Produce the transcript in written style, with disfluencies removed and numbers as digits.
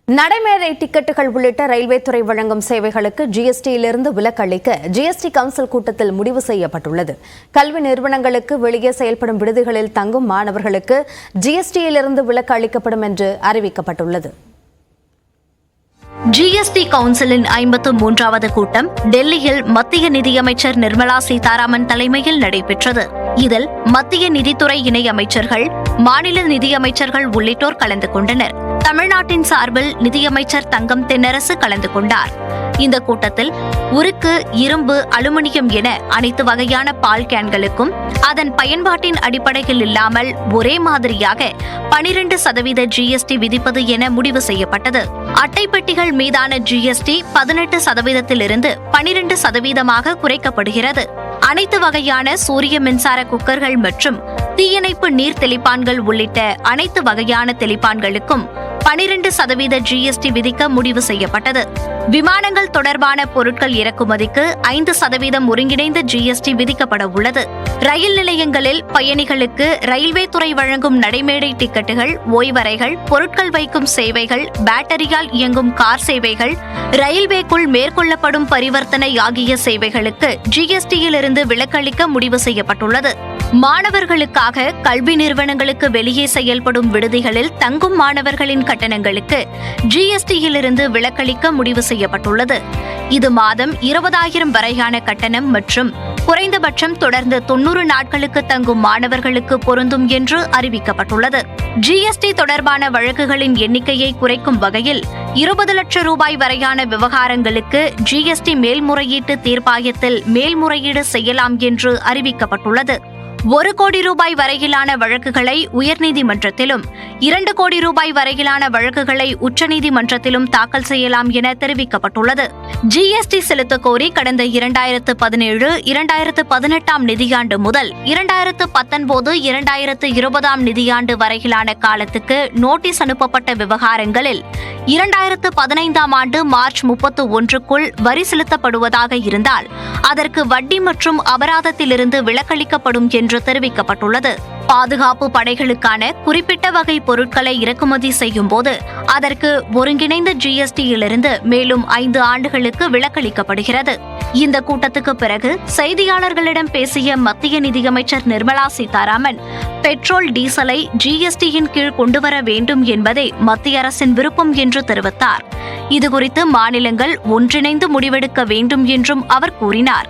நடைமேடை டிக்கெட்டுகள் உள்ளிட்ட ரயில்வே துறை வழங்கும் சேவைகளுக்கு ஜிஎஸ்டியிலிருந்து விலக்களிக்க ஜிஎஸ்டி கவுன்சில் கூட்டத்தில் முடிவு செய்யப்பட்டுள்ளது. கல்வி நிறுவனங்களுக்கு வெளியே செயல்படும் விடுதிகளில் தங்கும் மாணவர்களுக்கு ஜிஎஸ்டியிலிருந்து விலக்கு அளிக்கப்படும் என்று அறிவிக்கப்பட்டுள்ளது. ஜிஎஸ்டி கவுன்சிலின் 53வது கூட்டம் டெல்லியில் மத்திய நிதியமைச்சர் நிர்மலா சீதாராமன் தலைமையில் நடைபெற்றது. இதில் மத்திய நிதித்துறை இணையமைச்சர்கள், மாநில நிதியமைச்சர்கள் உள்ளிட்டோர் கலந்து கொண்டனர். தமிழ்நாட்டின் சார்பில் நிதியமைச்சர் தங்கம் தென்னரசு கலந்து கொண்டார். இந்த கூட்டத்தில் உருக்கு, இரும்பு, அலுமினியம் என அனைத்து வகையான பால் கேன்களுக்கும் அதன் பயன்பாட்டின் அடிப்படையில் இல்லாமல் ஒரே மாதிரியாக 12% ஜிஎஸ்டி விதிப்பது என முடிவு செய்யப்பட்டது. அட்டை பெட்டிகள் மீதான ஜிஎஸ்டி 18%இலிருந்து 12% குறைக்கப்படுகிறது. அனைத்து வகையான சூரிய மின்சார குக்கர்கள் மற்றும் தீயணைப்பு நீர் தெளிப்பான்கள் உள்ளிட்ட அனைத்து வகையான தெளிப்பான்களுக்கும் 12% ஜிஎஸ்டி விதிக்க முடிவு செய்யப்பட்டது. விமானங்கள் தொடர்பான பொருட்கள் இறக்குமதிக்கு 5% ஒருங்கிணைந்த ஜிஎஸ்டி விதிக்கப்பட உள்ளது. ரயில் நிலையங்களில் பயணிகளுக்கு ரயில்வே துறை வழங்கும் நடைமேடை டிக்கெட்டுகள், ஓய்வறைகள், பொருட்கள் வைக்கும் சேவைகள், பேட்டரியால் இயங்கும் கார் சேவைகள், ரயில்வேக்குள் மேற்கொள்ளப்படும் பரிவர்த்தனை ஆகிய சேவைகளுக்கு ஜிஎஸ்டியிலிருந்து விலக்களிக்க முடிவு செய்யப்பட்டுள்ளது. மாணவர்களுக்காக கல்வி நிறுவனங்களுக்கு வெளியே செயல்படும் விடுதிகளில் தங்கும் மாணவர்களின் கட்டணங்களுக்கு ஜிஎஸ்டியிலிருந்து விலக்களிக்க முடிவு செய்யப்பட்டுள்ளது. இது மாதம் 20,000 வரையான கட்டணம் மற்றும் குறைந்தபட்சம் தொடர்ந்து 90 நாட்களுக்கு தங்கும் மாணவர்களுக்கு பொருந்தும் என்று அறிவிக்கப்பட்டுள்ளது. ஜிஎஸ்டி தொடர்பான வழக்குகளின் எண்ணிக்கையை குறைக்கும் வகையில் 20 லட்சம் ரூபாய் வரையான விவகாரங்களுக்கு ஜிஎஸ்டி மேல்முறையீட்டு தீர்ப்பாயத்தில் மேல்முறையீடு செய்யலாம் என்று அறிவிக்கப்பட்டுள்ளது. 1 கோடி ரூபாய் வரையிலான வழக்குகளை உயர்நீதிமன்றத்திலும் 2 கோடி ரூபாய் வரையிலான வழக்குகளை உச்சநீதிமன்றத்திலும் தாக்கல் செய்யலாம் என தெரிவிக்கப்பட்டுள்ளது. ஜிஎஸ்டி செலுத்தக் கோரி கடந்த 2017-2018 நிதியாண்டு முதல் 2019-2020 நிதியாண்டு வரையிலான காலத்துக்கு நோட்டீஸ் அனுப்பப்பட்ட விவகாரங்களில் 2015 ஆண்டு மார்ச் 31க்குள் வரி செலுத்தப்படுவதாக இருந்தால் அதற்கு வட்டி மற்றும் அபராதத்திலிருந்து விலக்களிக்கப்படும் என்று தெரிவிக்கப்பட்டுள்ளது. பாதுகாப்பு படைகளுக்கான குறிப்பிட்ட வகை பொருட்களை இறக்குமதி செய்யும் போது அதற்கு ஒருங்கிணைந்த ஜிஎஸ்டியிலிருந்து மேலும் 5 ஆண்டுகளுக்கு விலக்களிக்கப்படுகிறது. இந்த கூட்டத்துக்கு பிறகு செய்தியாளர்களிடம் பேசிய மத்திய நிதியமைச்சர் நிர்மலா சீதாராமன், பெட்ரோல், டீசலை ஜிஎஸ்டியின் கீழ் கொண்டுவர வேண்டும் என்பதே மத்திய அரசின் விருப்பம் என்று தெரிவித்தார். இதுகுறித்து மாநிலங்கள் ஒன்றிணைந்து முடிவெடுக்க வேண்டும் என்றும் அவர் கூறினார்.